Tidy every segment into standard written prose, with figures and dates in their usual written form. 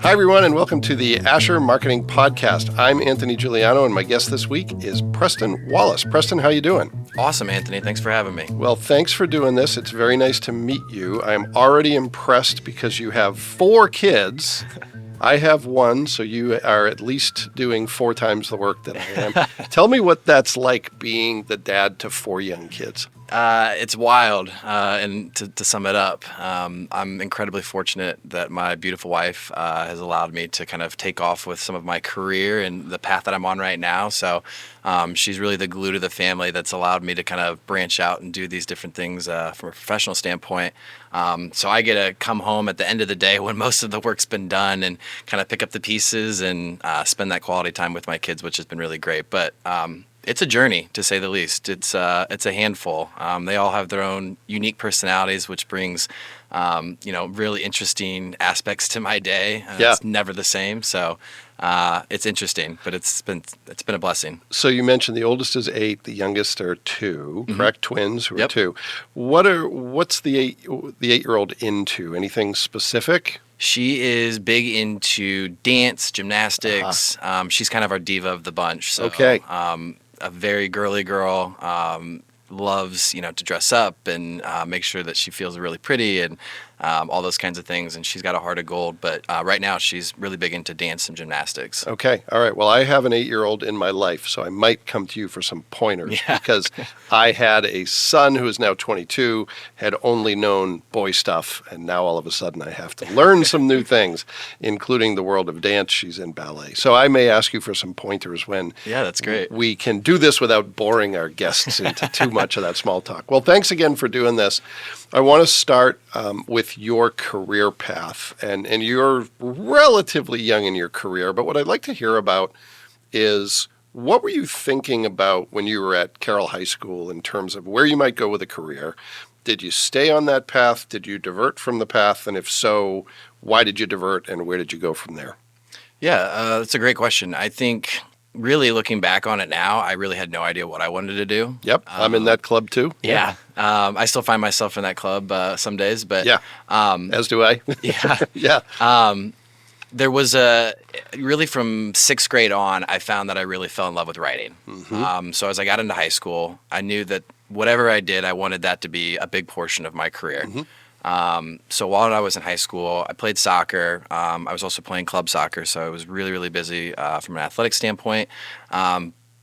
Hi, everyone, and welcome to the Asher Marketing Podcast. I'm Anthony Giuliano, and my guest this week is Preston Wallace. Preston, how you doing? Awesome, Anthony. Thanks for having me. Well, thanks for doing this. It's very nice to meet you. I'm already impressed because you have 4 kids. I have 1, so you are at least doing 4 times the work that I am. Tell me what that's like being the dad to 4 young kids. It's wild, and to sum it up, I'm incredibly fortunate that my beautiful wife has allowed me to kind of take off with some of my career and the path that I'm on right now. So she's really the glue to the family that's allowed me to kind of branch out and do these different things from a professional standpoint. So I get to come home at the end of the day when most of the work's been done and kind of pick up the pieces and spend that quality time with my kids, which has been really great. But it's a journey, to say the least. It's a handful. They all have their own unique personalities, which brings, really interesting aspects to my day. It's never the same, so it's interesting, but it's been a blessing. So you mentioned the oldest is 8, the youngest are 2, correct? Twins who are Yep. 2. What's the 8-year-old into? Anything specific? She is big into dance, gymnastics. She's kind of our diva of the bunch. So, Okay. A very girly girl, loves, to dress up and make sure that she feels really pretty and all those kinds of things. And she's got a heart of gold. But right now she's really big into dance and gymnastics. Okay. All right. Well, I have an 8-year-old in my life, so I might come to you for some pointers because I had a son who is now 22, had only known boy stuff, and now all of a sudden I have to learn some new things, including the world of dance. She's in ballet. So I may ask you for some pointers when that's great. We can do this without boring our guests into too much of that small talk. Well, thanks again for doing this. I want to start with your career path, and you're relatively young in your career, but what I'd like to hear about is what were you thinking about when you were at Carroll High School in terms of where you might go with a career? Did you stay on that path? Did you divert from the path? And if so, why did you divert and where did you go from there? Yeah, that's a great question. I think really looking back on it now, I really had no idea what I wanted to do. Yep, I'm in that club too. Yeah. I still find myself in that club some days, but as do I. There was really from 6th grade on, I found that I really fell in love with writing. So as I got into high school, I knew that whatever I did, I wanted that to be a big portion of my career. So while I was in high school, I played soccer. I was also playing club soccer, so I was really, really busy from an athletic standpoint.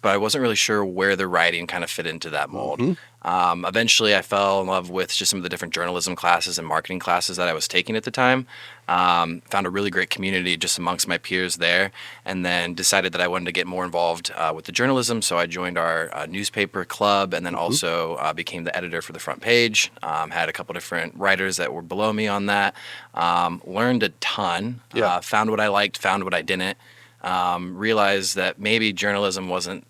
But I wasn't really sure where the writing kind of fit into that mold. Eventually, I fell in love with just some of the different journalism classes and marketing classes that I was taking at the time. Found a really great community just amongst my peers there, and then decided that I wanted to get more involved with the journalism. So I joined our newspaper club, and then also became the editor for the front page. Had a couple different writers that were below me on that. Learned a ton. Found what I liked, found what I didn't. Realized that maybe journalism wasn't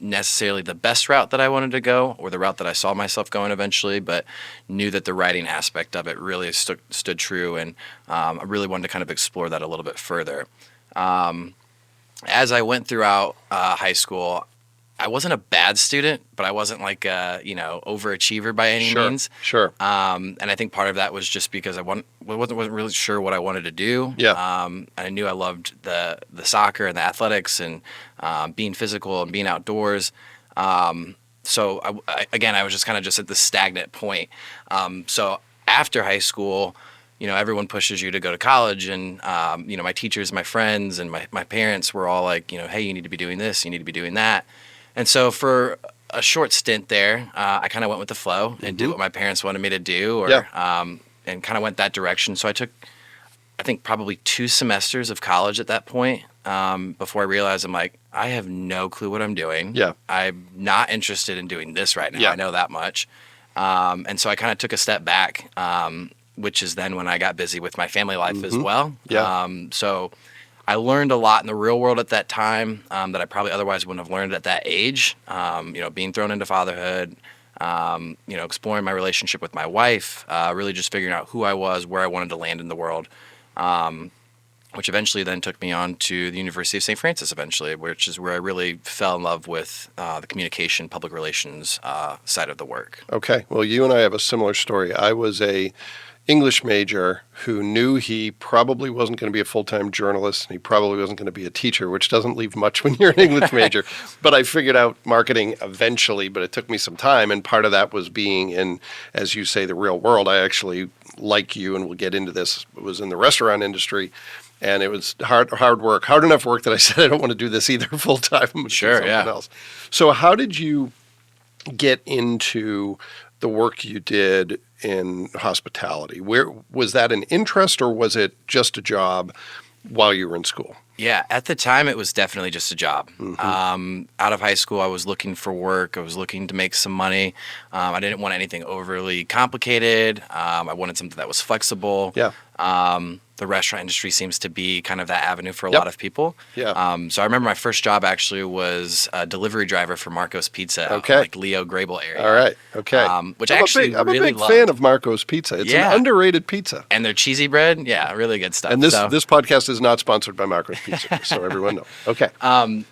necessarily the best route that I wanted to go or the route that I saw myself going eventually, but knew that the writing aspect of it really stood true, and I really wanted to kind of explore that a little bit further. As I went throughout high school, I wasn't a bad student, but I wasn't like a, overachiever by any means. Sure. And I think part of that was just because I wasn't really sure what I wanted to do. And I knew I loved the soccer and the athletics and being physical and being outdoors. So I was just kind of just at this stagnant point. So after high school, everyone pushes you to go to college, and my teachers, my friends, and my parents were all like, hey, you need to be doing this, you need to be doing that. And so for a short stint there, I kind of went with the flow and did what my parents wanted me to do, and kind of went that direction. So I took, I think, probably 2 semesters of college at that point before I realized I'm like, I have no clue what I'm doing. I'm not interested in doing this right now. I know that much. And so I kind of took a step back, which is then when I got busy with my family life as well. So I learned a lot in the real world at that time that I probably otherwise wouldn't have learned at that age. Being thrown into fatherhood, exploring my relationship with my wife, really just figuring out who I was, where I wanted to land in the world, which eventually then took me on to the University of St. Francis eventually, which is where I really fell in love with the communication, public relations side of the work. Okay. Well, you and I have a similar story. I was English major who knew he probably wasn't going to be a full-time journalist and he probably wasn't going to be a teacher, which doesn't leave much when you're an English major. But I figured out marketing eventually, but it took me some time. And part of that was being in, as you say, the real world. I actually, like you, and we'll get into this, was in the restaurant industry. And it was hard work, hard enough work that I said I don't want to do this either full-time. Sure, yeah. Else. So how did you get into the work you did in hospitality? Where was that an interest, or was it just a job while you were in school? Yeah, at the time it was definitely just a job. Out of high school, I was looking for work. I was looking to make some money. I didn't want anything overly complicated. I wanted something that was flexible. Yeah. The restaurant industry seems to be kind of that avenue for a lot of people. Yeah. So I remember my first job actually was a delivery driver for Marco's Pizza, Okay. like Leo Grable area. All right. Okay. Which I'm I actually I'm really a big loved. fan of Marco's Pizza. It's an underrated pizza. And their cheesy bread, yeah, really good stuff. And this podcast is not sponsored by Marco's Pizza, just so everyone knows. Okay.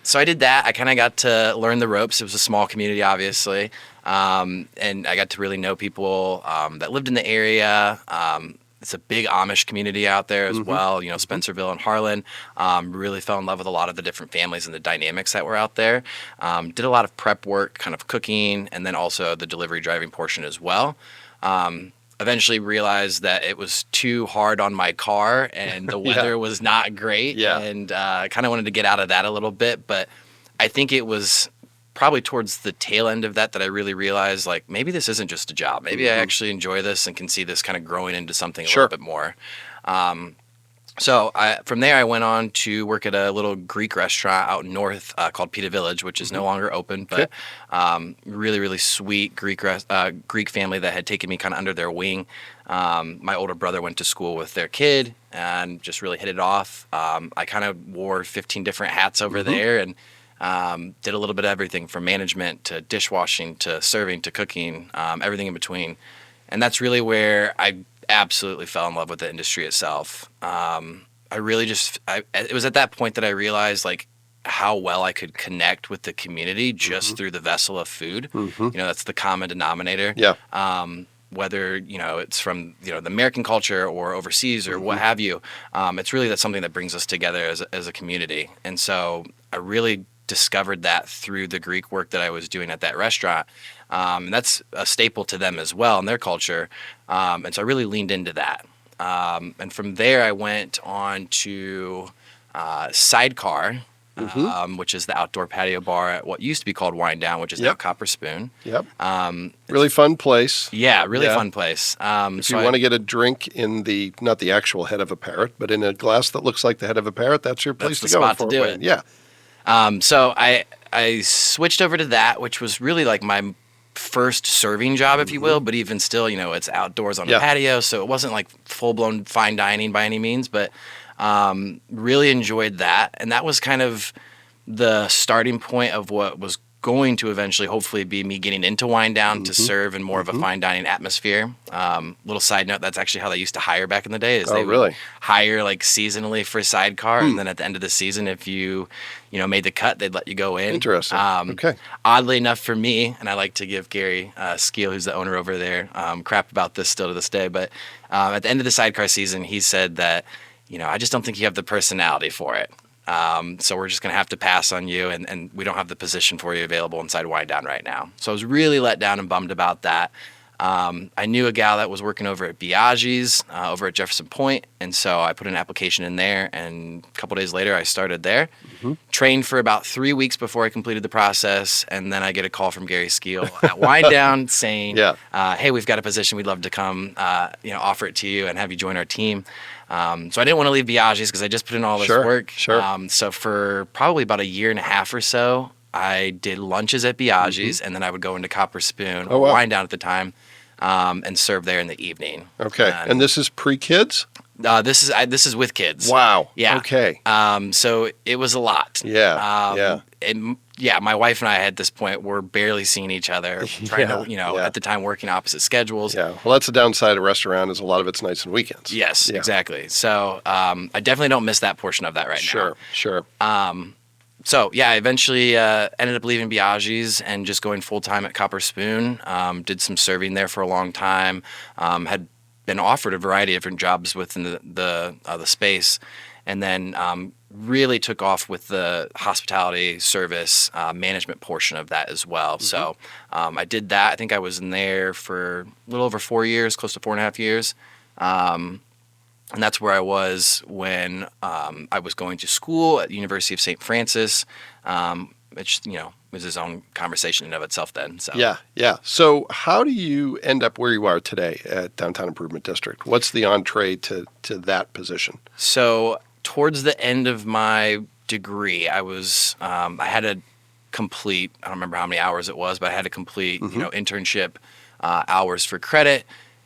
So I did that. I kind of got to learn the ropes. It was a small community, obviously. And I got to really know people that lived in the area. It's a big Amish community out there as well, Spencerville and Harlan. Really fell in love with a lot of the different families and the dynamics that were out there. Did a lot of prep work, kind of cooking, and then also the delivery driving portion as well. Eventually realized that it was too hard on my car and the weather was not great. Yeah. And kind of wanted to get out of that a little bit. But I think it was probably towards the tail end of that I really realized, like, maybe this isn't just a job. Maybe I actually enjoy this and can see this kind of growing into something a little bit more. So from there, I went on to work at a little Greek restaurant out north called Pita Village, which is no longer open, but really, really sweet Greek family that had taken me kind of under their wing. My older brother went to school with their kid and just really hit it off. I kind of wore 15 different hats over there and did a little bit of everything from management to dishwashing to serving to cooking, everything in between. And that's really where I absolutely fell in love with the industry itself. It was at that point that I realized, like, how well I could connect with the community just through the vessel of food. That's the common denominator. Yeah. Whether, it's from, the American culture or overseas or what have you. It's really that's something that brings us together as a community. And so I really discovered that through the Greek work that I was doing at that restaurant. And that's a staple to them as well in their culture. And so I really leaned into that. And from there, I went on to Sidecar, which is the outdoor patio bar at what used to be called Wine Down, which is now Copper Spoon. Yep. Really fun place. Yeah, really fun place. If you want to get a drink in not the actual head of a parrot, but in a glass that looks like the head of a parrot, that's your place to go. That's the spot to do it. Yeah. So I switched over to that, which was really like my first serving job, if you will, but even still, it's outdoors on a patio, so it wasn't like full-blown fine dining by any means, but really enjoyed that. And that was kind of the starting point of what was going to eventually hopefully be me getting into Wine Down to serve in more of a fine dining atmosphere. Little side note, that's actually how they used to hire back in the day. They would hire like seasonally for Sidecar, and then at the end of the season, if you made the cut, they'd let you go in. Interesting. Okay. Oddly enough for me, and I like to give Gary Skeel, who's the owner over there, crap about this still to this day, but at the end of the Sidecar season, he said that, I just don't think you have the personality for it. So we're just going to have to pass on you, and we don't have the position for you available inside Wine Down right now. So I was really let down and bummed about that. I knew a gal that was working over at Biaggi's over at Jefferson Point, and so I put an application in there, and a couple days later I started there. Trained for about 3 weeks before I completed the process, and then I get a call from Gary Skeel at Wine Down saying, hey, we've got a position, we'd love to come offer it to you and have you join our team. So I didn't want to leave Biaggi's because I just put in all this work. So for probably about a year and a half or so, I did lunches at Biaggi's, and then I would go into Copper Spoon, or Wine Down at the time, and serve there in the evening. Okay. And this is pre-kids? This is with kids. Wow. Yeah. Okay. So it was a lot. Yeah. And my wife and I at this point were barely seeing each other, trying to, at the time working opposite schedules. Yeah. Well, that's the downside of a restaurant is a lot of it's nights and weekends. Yes, exactly. So I definitely don't miss that portion of that right now. Sure. So I eventually ended up leaving Biaggi's and just going full time at Copper Spoon. Did some serving there for a long time. Had been offered a variety of different jobs within the space, and then really took off with the hospitality service management portion of that as well. Mm-hmm. So I did that. I think I was in there for a little over 4 years, close to 4.5 years. And that's where I was when I was going to school at the University of St. Francis, which, was his own conversation in of itself then. So Yeah. So how do you end up where you are today at Downtown Improvement District? What's the entree to that position? So towards the end of my degree, I was I had to complete, I don't remember how many hours it was, but I had to complete, internship hours for credit.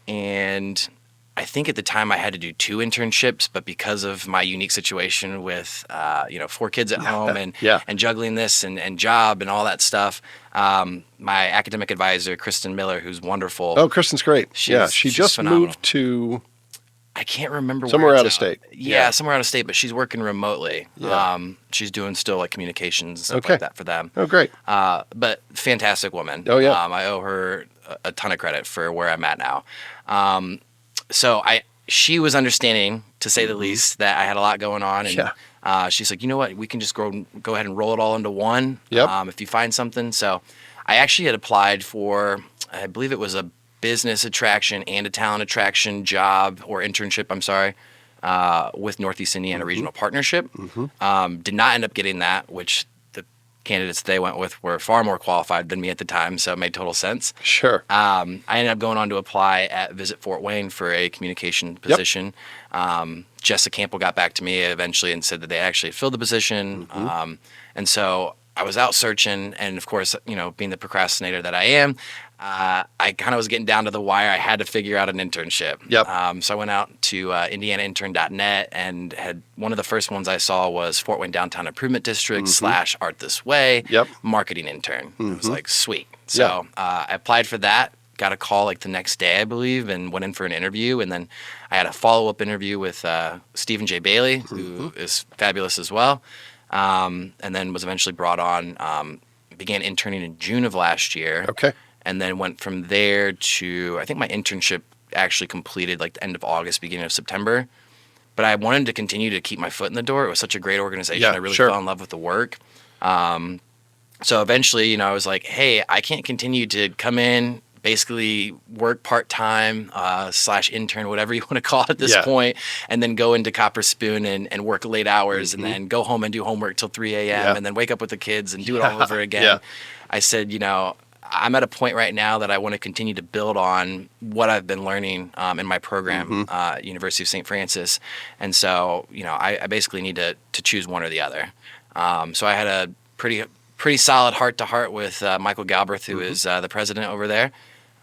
And I think at the time I had to do 2 internships, but because of my unique situation with, 4 kids at home and juggling this and job and all that stuff, my academic advisor, Kristen Miller, who's wonderful. Oh, Kristen's great. She just phenomenal. Moved to... I can't remember somewhere out of state. Yeah, somewhere out of state, but she's working remotely. Yeah. She's doing still like communications and stuff like that for them. Oh, great. But fantastic woman. Oh, yeah. I owe her a ton of credit for where I'm at now. So she was understanding, to say the least, that I had a lot going on, and she's like, you know what, we can just go ahead and roll it all into one. Yep. If you find something. So I actually had applied for, I believe it was a business attraction and a talent attraction job or internship. I'm sorry, with Northeast Indiana Regional Partnership. Mm-hmm. Did not end up getting that, which the candidates they went with were far more qualified than me at the time, so it made total sense. Sure. I ended up going on to apply at Visit Fort Wayne for a communication position. Yep. Jessica Campbell got back to me eventually and said that they actually filled the position. Mm-hmm. And so I was out searching, and of course, being the procrastinator that I am, I kind of was getting down to the wire. I had to figure out an internship. Yep. So I went out to indianaintern.net and had one of the first ones I saw was Fort Wayne Downtown Improvement District / Art This Way marketing intern. Mm-hmm. I was like, sweet. So I applied for that, got a call like the next day, I believe, and went in for an interview. And then I had a follow-up interview with Stephen J. Bailey, who is fabulous as well. And then was eventually brought on, began interning in June of last year. Okay. And then went from there to, I think my internship actually completed like the end of August, beginning of September. But I wanted to continue to keep my foot in the door. It was such a great organization. Yeah, I really fell in love with the work. So eventually, I was like, hey, I can't continue to come in, basically work part-time / intern, whatever you want to call it at this point, and then go into Copper Spoon and work late hours and then go home and do homework till 3 a.m. and then wake up with the kids and do it all over again. Yeah. I said, I'm at a point right now that I want to continue to build on what I've been learning in my program, University of St. Francis. And so, I basically need to choose one or the other. So I had a pretty solid heart-to-heart with Michael Galbraith, who is the president over there.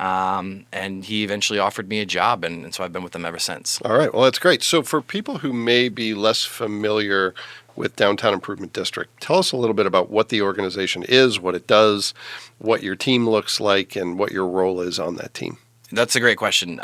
And he eventually offered me a job, and so I've been with them ever since. All right. Well, that's great. So for people who may be less familiar with Downtown Improvement District, tell us a little bit about what the organization is, what it does, what your team looks like, and what your role is on that team. That's a great question.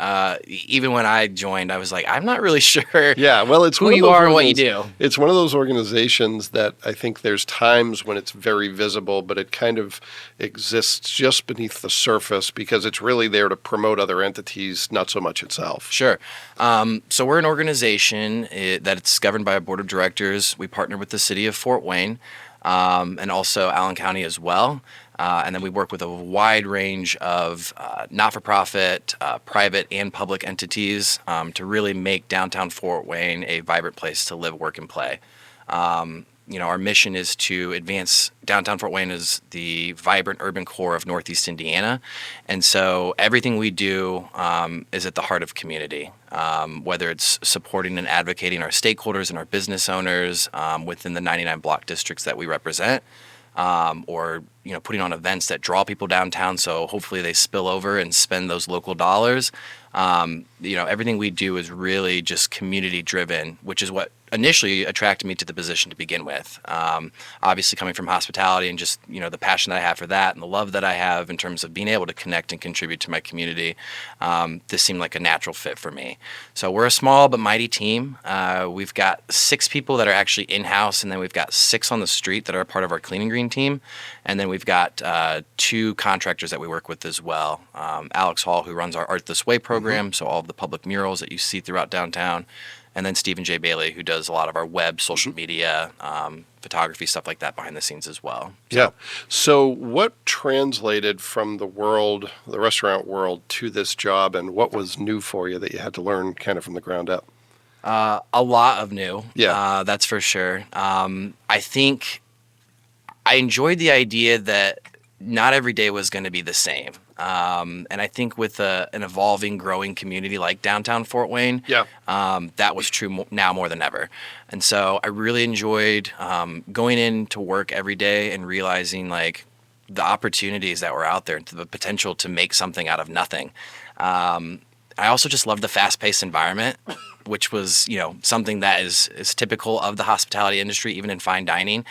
Even when I joined, I was like, I'm not really sure it's who you are and what you do. It's one of those organizations that I think there's times when it's very visible, but it kind of exists just beneath the surface because it's really there to promote other entities, not so much itself. Sure. So we're an organization that's governed by a board of directors. We partner with the city of Fort Wayne and also Allen County as well. And then we work with a wide range of not-for-profit, private, and public entities to really make downtown Fort Wayne a vibrant place to live, work, and play. Our mission is to advance downtown Fort Wayne as the vibrant urban core of Northeast Indiana. And so everything we do is at the heart of community, whether it's supporting and advocating our stakeholders and our business owners within the 99 block districts that we represent. Or putting on events that draw people downtown, so hopefully they spill over and spend those local dollars. Everything we do is really just community driven, which is what initially attracted me to the position to begin with. Obviously coming from hospitality and just, the passion that I have for that and the love that I have in terms of being able to connect and contribute to my community, this seemed like a natural fit for me. So we're a small but mighty team. We've got 6 people that are actually in-house, and then we've got 6 on the street that are a part of our Clean and Green team. And then we've we've got 2 contractors that we work with as well. Alex Hall, who runs our Art This Way program, so all of the public murals that you see throughout downtown. And then Stephen J. Bailey, who does a lot of our web, social media, photography, stuff like that behind the scenes as well. So, yeah. So what translated from the restaurant world, to this job, and what was new for you that you had to learn kind of from the ground up? A lot of new. Yeah. That's for sure. I think I enjoyed the idea that not every day was going to be the same. And I think with an evolving, growing community like downtown Fort Wayne, that was true now more than ever. And so I really enjoyed going into work every day and realizing like the opportunities that were out there, the potential to make something out of nothing. I also just loved the fast-paced environment, which was, something that is typical of the hospitality industry, even in fine dining.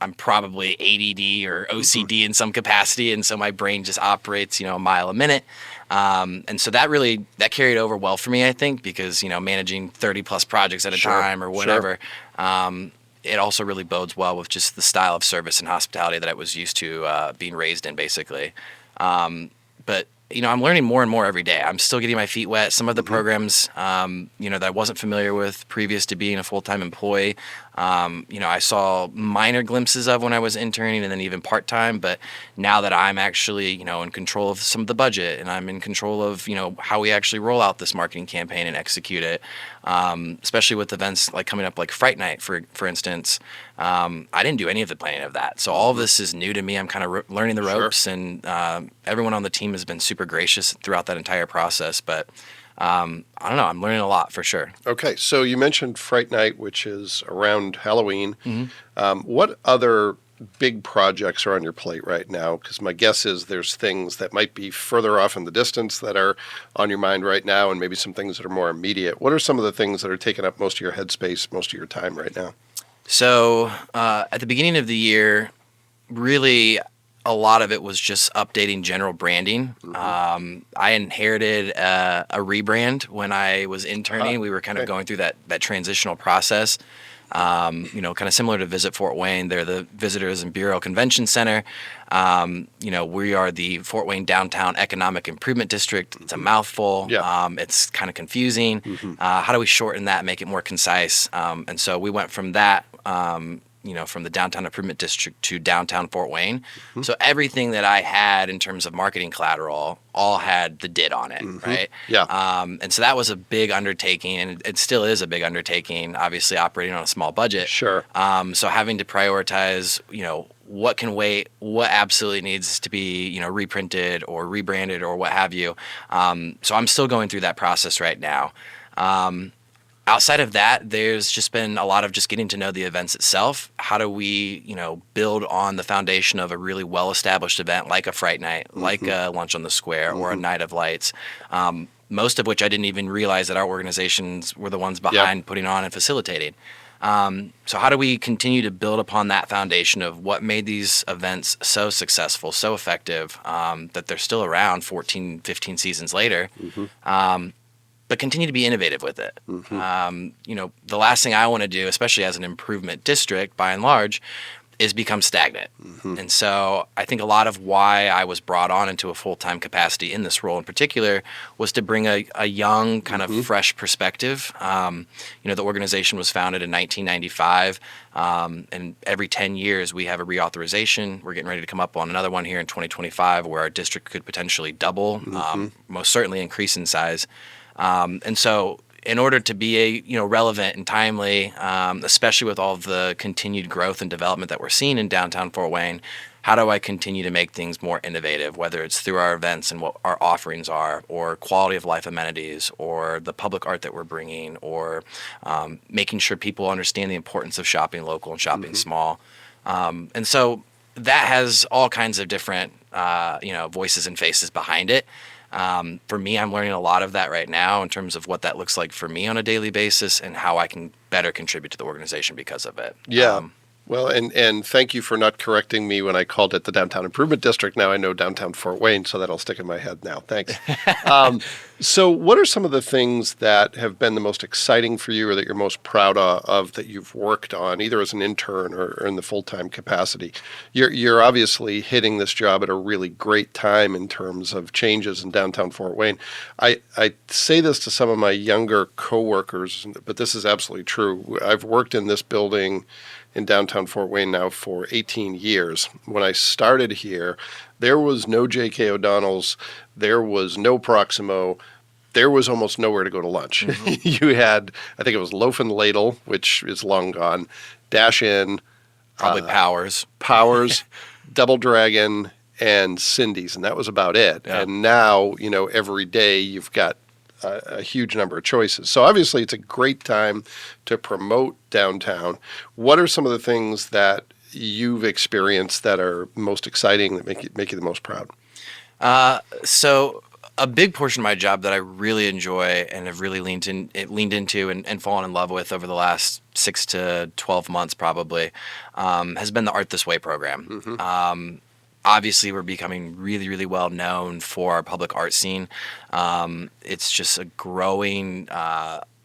I'm probably ADD or OCD in some capacity, and so my brain just operates, a mile a minute. And so that carried over well for me, I think, because, managing 30 plus projects at a time or whatever, it also really bodes well with just the style of service and hospitality that I was used to being raised in, basically. But I'm learning more and more every day. I'm still getting my feet wet. Some of the programs, that I wasn't familiar with previous to being a full-time employee, I saw minor glimpses of when I was interning and then even part-time. But now that I'm actually, in control of some of the budget and I'm in control of, how we actually roll out this marketing campaign and execute it, especially with events like coming up like Fright Night, for instance, I didn't do any of the planning of that. So all of this is new to me. I'm kind of learning the ropes, and everyone on the team has been super gracious throughout that entire process. But I don't know. I'm learning a lot for sure. Okay. So you mentioned Fright Night, which is around Halloween. What other big projects are on your plate right now? Because my guess is there's things that might be further off in the distance that are on your mind right now, and maybe some things that are more immediate. What are some of the things that are taking up most of your headspace, most of your time right now? So at the beginning of the year, really a lot of it was just updating general branding. I inherited a rebrand when I was interning. We were kind of going through that transitional process. Kind of similar to Visit Fort Wayne. They're the Visitors and Bureau Convention Center. We are the Fort Wayne Downtown Economic Improvement District. It's a mouthful. It's kind of confusing. How do we shorten that and make it more concise? And so we went from that, from the Downtown Improvement District to Downtown Fort Wayne. So everything that I had in terms of marketing collateral all had the DID on it, right? And so that was a big undertaking, and it still is a big undertaking, obviously operating on a small budget. So having to prioritize, what can wait, what absolutely needs to be, reprinted or rebranded or what have you. So I'm still going through that process right now. Outside of that, there's just been a lot of just getting to know the events itself. How do we, build on the foundation of a really well-established event like a Fright Night, like a Lunch on the Square, or a Night of Lights, most of which I didn't even realize that our organizations were the ones behind putting on and facilitating. So how do we continue to build upon that foundation of what made these events so successful, so effective, that they're still around 14, 15 seasons later, but continue to be innovative with it. The last thing I want to do, especially as an improvement district by and large, is become stagnant. And so I think a lot of why I was brought on into a full-time capacity in this role in particular was to bring a young, kind of fresh perspective. The organization was founded in 1995, and every 10 years we have a reauthorization. We're getting ready to come up on another one here in 2025 where our district could potentially double, most certainly increase in size. And so in order to be relevant and timely, especially with all of the continued growth and development that we're seeing in downtown Fort Wayne, how do I continue to make things more innovative, whether it's through our events and what our offerings are, or quality of life amenities, or the public art that we're bringing, or making sure people understand the importance of shopping local and shopping small. And so that has all kinds of different voices and faces behind it. For me, I'm learning a lot of that right now in terms of what that looks like for me on a daily basis and how I can better contribute to the organization because of it. Well, and thank you for not correcting me when I called it the Downtown Improvement District. Now I know Downtown Fort Wayne, so that'll stick in my head now. Thanks. So what are some of the things that have been the most exciting for you or that you're most proud of that you've worked on, either as an intern or in the full-time capacity? You're obviously hitting this job at a really great time in terms of changes in downtown Fort Wayne. I say this to some of my younger coworkers, but this is absolutely true. I've worked in this building in downtown Fort Wayne now for 18 years. When I started here, there was no J.K. O'Donnell's, there was no Proximo, there was almost nowhere to go to lunch. Mm-hmm. You had, I think it was Loaf and Ladle, which is long gone, Dash In, Probably Powers, Double Dragon, and Cindy's, and that was about it. Yeah. And now, every day you've got a huge number of choices. So obviously it's a great time to promote downtown. What are some of the things that you've experienced that are most exciting, that make you the most proud? So a big portion of my job that I really enjoy and have really leaned into and fallen in love with over the last 6 to 12 months probably has been the Art This Way program. Mm-hmm. Obviously, we're becoming really, really well known for our public art scene. It's just a growing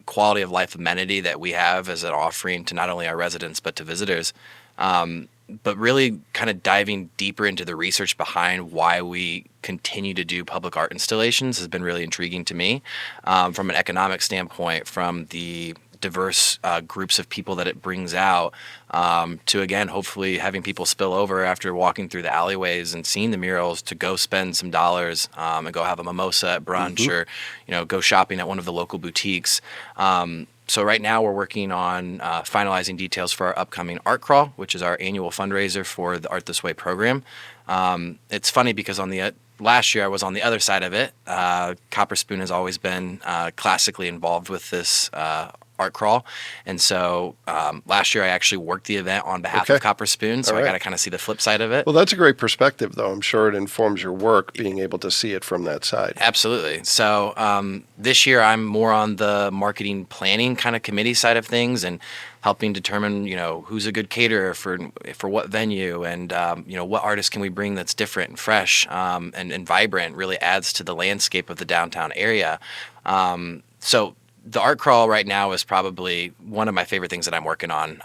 quality of life amenity that we have as an offering to not only our residents but to visitors. But really kind of diving deeper into the research behind why we continue to do public art installations has been really intriguing to me from an economic standpoint, from the diverse groups of people that it brings out to, again, hopefully having people spill over after walking through the alleyways and seeing the murals to go spend some dollars and go have a mimosa at brunch or, go shopping at one of the local boutiques. So right now we're working on finalizing details for our upcoming art crawl, which is our annual fundraiser for the Art This Way program. It's funny because last year I was on the other side of it. Copper Spoon has always been classically involved with this art crawl, and so last year I actually worked the event on behalf of Copper Spoon, so I got to kind of see the flip side of it. Well, that's a great perspective, though. I'm sure it informs your work, being able to see it from that side. Absolutely. So this year I'm more on the marketing planning kind of committee side of things and helping determine, who's a good caterer for what venue and, what artists can we bring that's different and fresh and vibrant, really adds to the landscape of the downtown area. So the art crawl right now is probably one of my favorite things that I'm working on.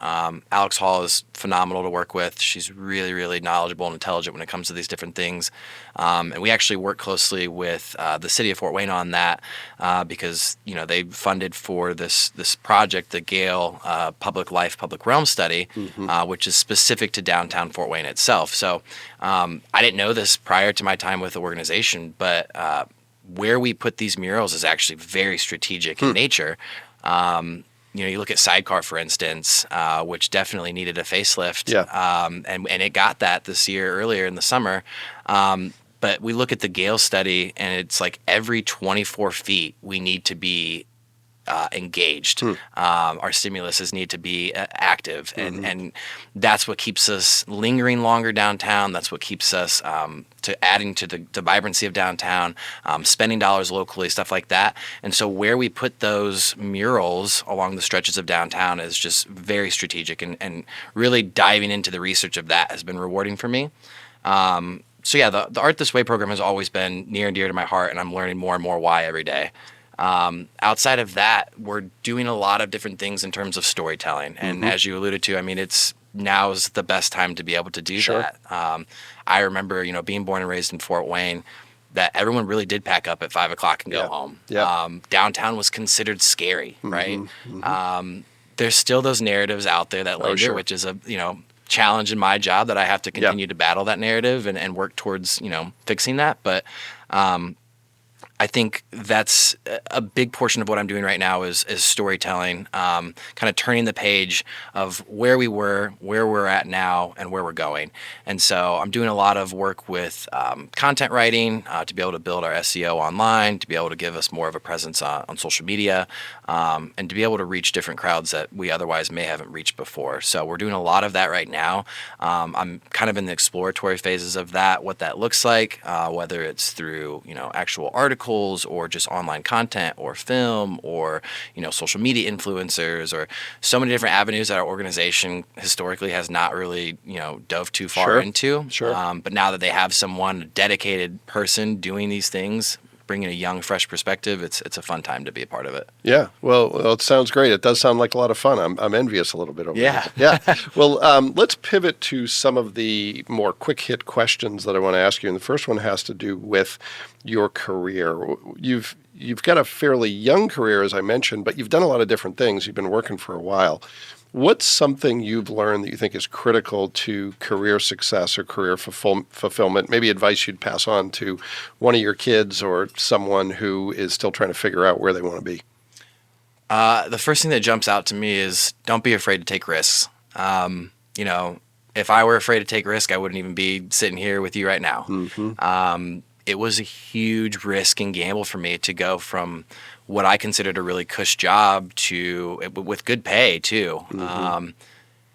Alex Hall is phenomenal to work with. She's really, really knowledgeable and intelligent when it comes to these different things. And we actually work closely with the city of Fort Wayne on that because, they funded for this project, the Gale Public Life, Public Realm Study, which is specific to downtown Fort Wayne itself. So I didn't know this prior to my time with the organization, but where we put these murals is actually very strategic in nature. You look at Sidecar, for instance, which definitely needed a facelift. Yeah. And it got that this year, earlier in the summer. But we look at the Gale study, and it's like every 24 feet we need to be engaged. Our stimuluses need to be active, and that's what keeps us lingering longer downtown. That's what keeps us to adding to the vibrancy of downtown, spending dollars locally, stuff like that. And so where we put those murals along the stretches of downtown is just very strategic, and really diving into the research of that has been rewarding for me. So yeah, the Art This Way program has always been near and dear to my heart, and I'm learning more and more why every day. Outside of that, we're doing a lot of different things in terms of storytelling. And as you alluded to, now's the best time to be able to do that. I remember, being born and raised in Fort Wayne, that everyone really did pack up at 5 o'clock and go home. Downtown was considered scary, right? There's still those narratives out there that linger, which is a, challenge in my job that I have to continue to battle that narrative and work towards, fixing that. But, I think that's a big portion of what I'm doing right now is storytelling, kind of turning the page of where we were, where we're at now, and where we're going. And so I'm doing a lot of work with content writing to be able to build our SEO online, to be able to give us more of a presence on social media, and to be able to reach different crowds that we otherwise may haven't reached before. So we're doing a lot of that right now. I'm kind of in the exploratory phases of that, what that looks like, whether it's through, actual articles or just online content or film or, social media influencers or so many different avenues that our organization historically has not really, dove too far into. Sure. But now that they have someone, a dedicated person doing these things, bringing a young, fresh perspective, it's a fun time to be a part of it. Yeah. Well, it sounds great. It does sound like a lot of fun. I'm envious a little bit over Yeah. it. Yeah. Well, let's pivot to some of the more quick hit questions that I want to ask you. And the first one has to do with your career. You've got a fairly young career, as I mentioned, but you've done a lot of different things. You've been working for a while. What's something you've learned that you think is critical to career success or career fulfillment? Maybe advice you'd pass on to one of your kids or someone who is still trying to figure out where they want to be. The first thing that jumps out to me is don't be afraid to take risks. If I were afraid to take risk, I wouldn't even be sitting here with you right now. Mm-hmm. It was a huge risk and gamble for me to go from what I considered a really cush job to with good pay too. Mm-hmm.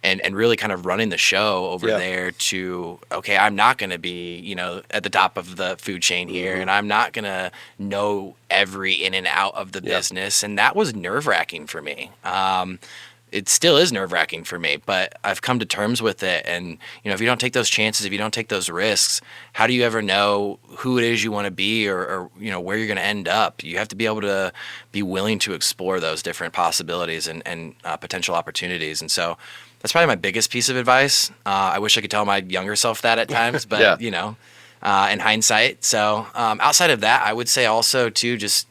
And really kind of running the show over there to, okay, I'm not going to be, at the top of the food chain here, Mm-hmm. and I'm not going to know every in and out of the business. And that was nerve-wracking for me. It still is nerve-wracking for me, but I've come to terms with it. And, if you don't take those chances, if you don't take those risks, how do you ever know who it is you want to be or where you're going to end up? You have to be able to be willing to explore those different possibilities and potential opportunities. And so that's probably my biggest piece of advice. I wish I could tell my younger self that at times, but, in hindsight. So outside of that, I would say also, too, just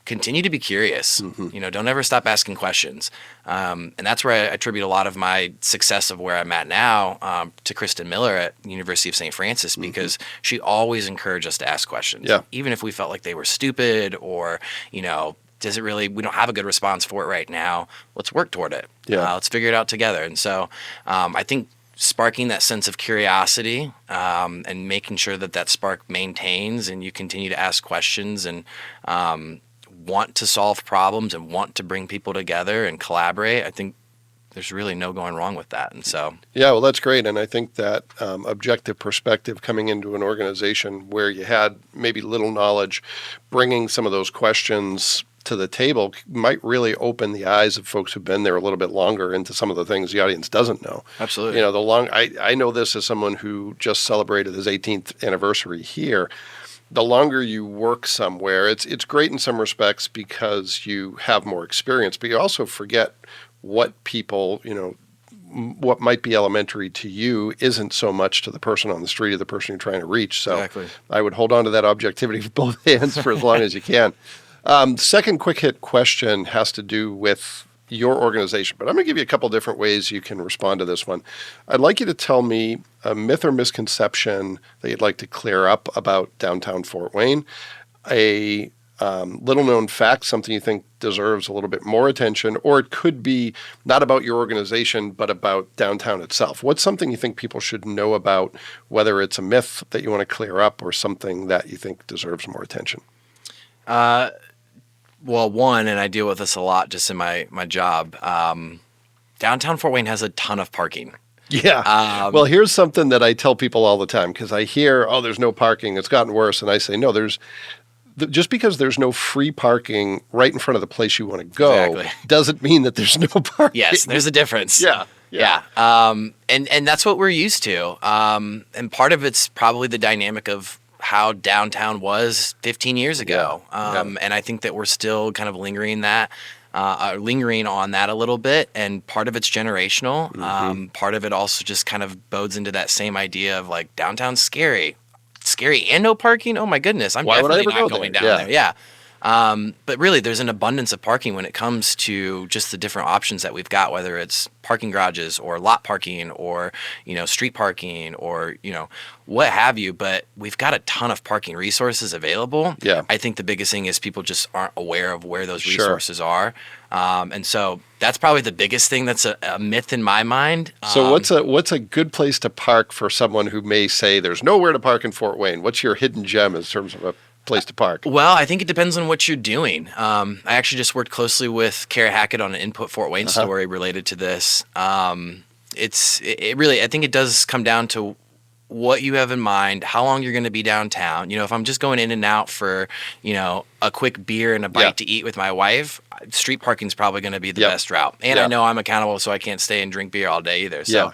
continue to be curious. Mm-hmm. Don't ever stop asking questions. And that's where I attribute a lot of my success of where I'm at now to Kristen Miller at University of St. Francis, because she always encouraged us to ask questions. Yeah. Even if we felt like they were stupid or, we don't have a good response for it right now. Let's work toward it. Yeah. Let's figure it out together. And so I think sparking that sense of curiosity and making sure that spark maintains and you continue to ask questions and want to solve problems and want to bring people together and collaborate, I think there's really no going wrong with that. And so, yeah, well, that's great. And I think that objective perspective coming into an organization where you had maybe little knowledge, bringing some of those questions to the table might really open the eyes of folks who've been there a little bit longer into some of the things the audience doesn't know. Absolutely. I know this as someone who just celebrated his 18th anniversary here. The longer you work somewhere, it's great in some respects because you have more experience, but you also forget what people, what might be elementary to you isn't so much to the person on the street or the person you're trying to reach. So Exactly. I would hold on to that objectivity with both hands for as long as you can. Second quick hit question has to do with your organization, but I'm going to give you a couple different ways you can respond to this one. I'd like you to tell me a myth or misconception that you'd like to clear up about downtown Fort Wayne, a little-known fact, something you think deserves a little bit more attention, or it could be not about your organization, but about downtown itself. What's something you think people should know about, whether it's a myth that you want to clear up or something that you think deserves more attention? Well, one, and I deal with this a lot just in my job, downtown Fort Wayne has a ton of parking. Yeah. Well, here's something that I tell people all the time because I hear, there's no parking. It's gotten worse. And I say, no, just because there's no free parking right in front of the place you want to go doesn't mean that there's no parking. Yes, there's a difference. Yeah. And that's what we're used to. And part of it's probably the dynamic of how downtown was 15 years ago. And I think that we're still kind of lingering on that a little bit. And part of it's generational. Part of it also just kind of bodes into that same idea of like downtown's scary and no parking. Oh my goodness. I'm definitely not going down there. Yeah. But really, there's an abundance of parking when it comes to just the different options that we've got, whether it's parking garages or lot parking or, street parking or, what have you. But we've got a ton of parking resources available. Yeah. I think the biggest thing is people just aren't aware of where those resources are. And so that's probably the biggest thing that's a myth in my mind. So what's a good place to park for someone who may say there's nowhere to park in Fort Wayne? What's your hidden gem in terms of a place to park? Well, I think it depends on what you're doing. I actually just worked closely with Kara Hackett on an Input Fort Wayne story related to this. It really, I think it does come down to what you have in mind, how long you're going to be downtown. If I'm just going in and out for, a quick beer and a bite to eat with my wife, street parking is probably going to be the best route. And I know I'm accountable, so I can't stay and drink beer all day either. So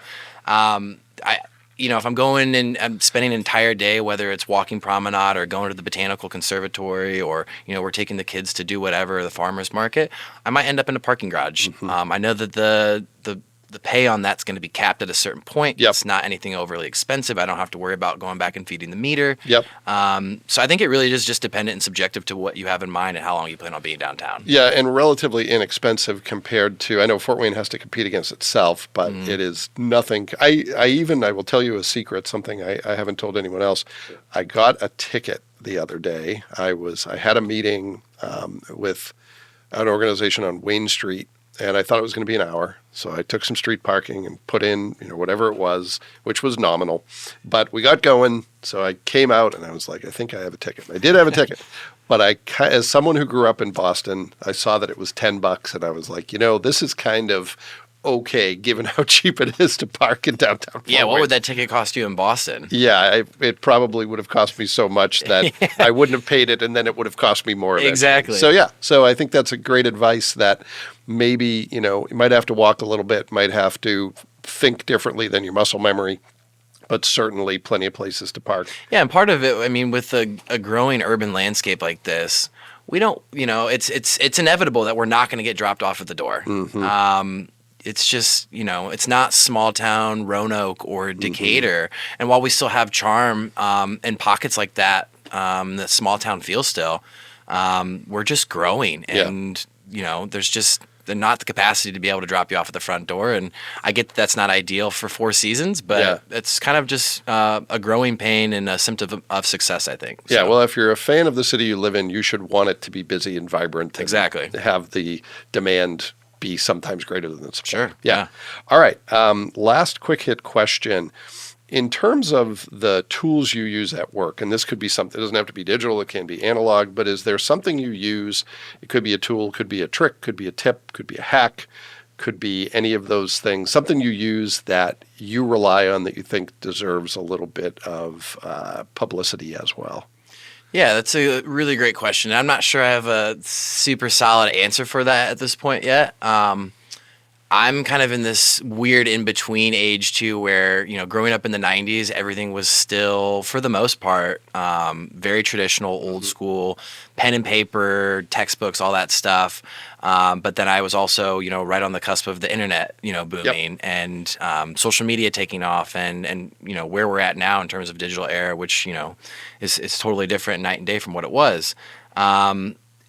if I'm going and I'm spending an entire day, whether it's walking promenade or going to the botanical conservatory, or we're taking the kids to do whatever, the farmers market, I might end up in a parking garage. I know that the pay on that's going to be capped at a certain point. Yep. It's not anything overly expensive. I don't have to worry about going back and feeding the meter. Yep. So I think it really is just dependent and subjective to what you have in mind and how long you plan on being downtown. Yeah, and relatively inexpensive compared to, I know Fort Wayne has to compete against itself, but it is nothing. I will tell you a secret, something I haven't told anyone else. I got a ticket the other day. I had a meeting with an organization on Wayne Street, and I thought it was going to be an hour. So I took some street parking and put in, whatever it was, which was nominal. But we got going. So I came out and I was like, I think I have a ticket. I did have a ticket. But as someone who grew up in Boston, I saw that it was $10 and I was like, this is kind of okay, given how cheap it is to park in downtown Fort Yeah, what Wayne. would that ticket cost you in Boston? Yeah, it probably would have cost me so much that I wouldn't have paid it, and then it would have cost me more. Exactly. So I think that's a great advice that maybe, you might have to walk a little bit, might have to think differently than your muscle memory, but certainly plenty of places to park. Yeah, and part of it, with a growing urban landscape like this, we don't, it's inevitable that we're not going to get dropped off at the door. It's just, it's not small town Roanoke or Decatur. And while we still have charm in pockets like that, the small town feel still, we're just growing. And, there's not the capacity to be able to drop you off at the front door. And I get that's not ideal for Four Seasons, but it's kind of just a growing pain and a symptom of success, I think. Yeah, well, if you're a fan of the city you live in, you should want it to be busy and vibrant. Exactly. And have the demand be sometimes greater than the supply. Sure. Yeah. All right. Last quick hit question. In terms of the tools you use at work, and this could be something, it doesn't have to be digital, it can be analog, but is there something you use? It could be a tool, could be a trick, could be a tip, could be a hack, could be any of those things, something you use that you rely on that you think deserves a little bit of publicity as well. Yeah, that's a really great question. I'm not sure I have a super solid answer for that at this point yet. I'm kind of in this weird in-between age, too, where, growing up in the 90s, everything was still, for the most part, very traditional, old school, pen and paper, textbooks, all that stuff. But then I was also, right on the cusp of the internet, booming and social media taking off and where we're at now in terms of digital era, which, is totally different night and day from what it was.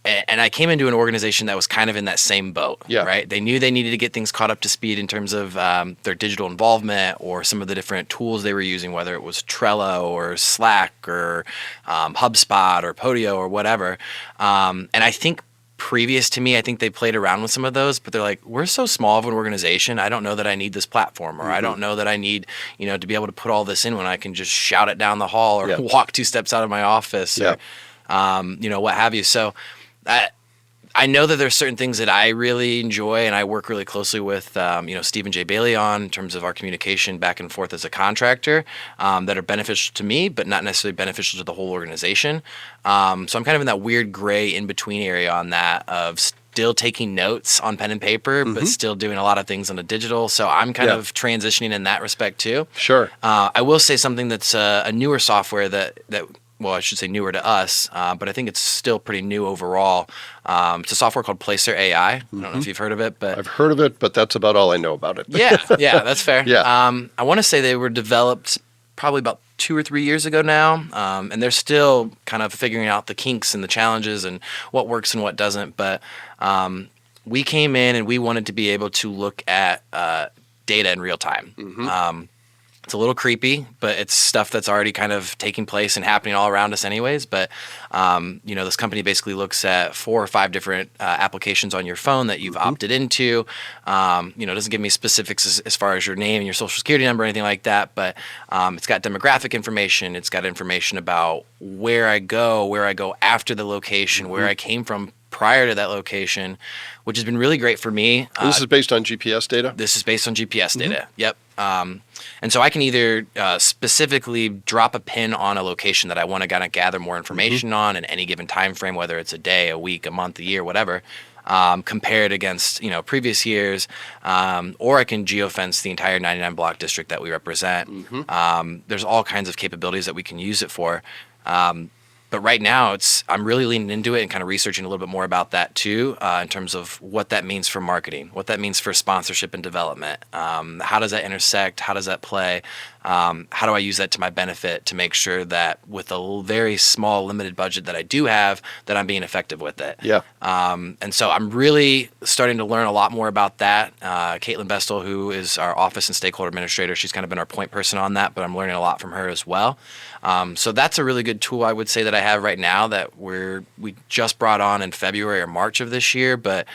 And I came into an organization that was kind of in that same boat, right? They knew they needed to get things caught up to speed in terms of their digital involvement or some of the different tools they were using, whether it was Trello or Slack or HubSpot or Podio or whatever. And I think previous to me, I think they played around with some of those, but they're like, we're so small of an organization. I don't know that I need this platform, or I don't know that I need, to be able to put all this in when I can just shout it down the hall or walk 2 steps out of my office or, what have you. So I know that there's certain things that I really enjoy and I work really closely with, Stephen J. Bailey on in terms of our communication back and forth as a contractor that are beneficial to me, but not necessarily beneficial to the whole organization. So I'm kind of in that weird gray in-between area on that of still taking notes on pen and paper, but still doing a lot of things on the digital. So I'm kind of transitioning in that respect too. Sure. I will say something that's a newer software that well, I should say newer to us, but I think it's still pretty new overall. It's a software called Placer AI. I don't know if you've heard of it, but I've heard of it, but that's about all I know about it. yeah, that's fair. Yeah. I want to say they were developed probably about 2 or 3 years ago now, and they're still kind of figuring out the kinks and the challenges and what works and what doesn't. But we came in and we wanted to be able to look at data in real time. It's a little creepy, but it's stuff that's already kind of taking place and happening all around us anyways. But, this company basically looks at 4 or 5 different applications on your phone that you've opted into. It doesn't give me specifics as far as your name and your social security number or anything like that. But it's got demographic information. It's got information about where I go after the location, where I came from prior to that location, which has been really great for me. This is based on GPS data? This is based on GPS data. Yep. And so I can either specifically drop a pin on a location that I want to kind of gather more information on in any given time frame, whether it's a day, a week, a month, a year, whatever. compare it against, previous years, or I can geofence the entire 99 block district that we represent. There's all kinds of capabilities that we can use it for. But right now, I'm really leaning into it and kind of researching a little bit more about that too, in terms of what that means for marketing, what that means for sponsorship and development. How does that intersect? How does that play? How do I use that to my benefit to make sure that with a very small, limited budget that I do have, that I'm being effective with it? Yeah. And so I'm really starting to learn a lot more about that. Caitlin Bestel, who is our office and stakeholder administrator, she's kind of been our point person on that, but I'm learning a lot from her as well. So that's a really good tool, I would say, that I have right now that we just brought on in February or March of this year, but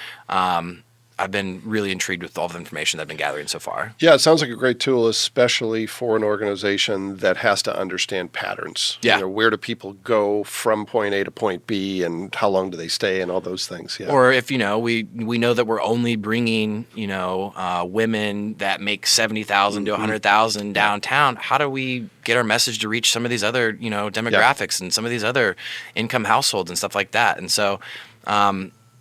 I've been really intrigued with all the information that I've been gathering so far. Yeah, it sounds like a great tool, especially for an organization that has to understand patterns. Yeah. Where do people go from point A to point B, and how long do they stay, and all those things. Yeah. Or if, we know that we're only bringing, women that make $70,000 to $100,000 downtown, how do we get our message to reach some of these other, demographics and some of these other income households and stuff like that? And so,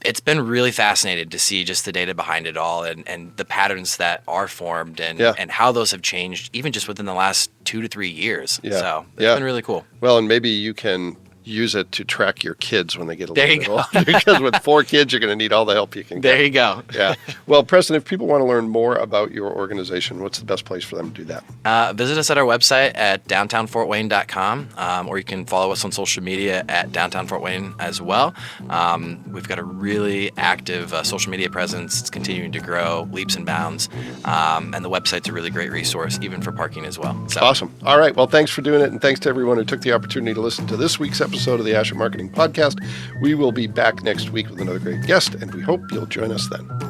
it's been really fascinating to see just the data behind it all and the patterns that are formed and how those have changed even just within the last 2 to 3 years. Yeah. So it's been really cool. Well, and maybe you can use it to track your kids when they get a little bit older. Because with 4 kids, you're going to need all the help you can get. There you go. Yeah. Well, Preston, if people want to learn more about your organization, what's the best place for them to do that? Visit us at our website at downtownfortwayne.com, or you can follow us on social media at Downtown Fort Wayne as well. We've got a really active social media presence. It's continuing to grow leaps and bounds, and the website's a really great resource, even for parking as well. So. Awesome. All right. Well, thanks for doing it, and thanks to everyone who took the opportunity to listen to this week's episode of the Asher Marketing Podcast. We will be back next week with another great guest, and we hope you'll join us then.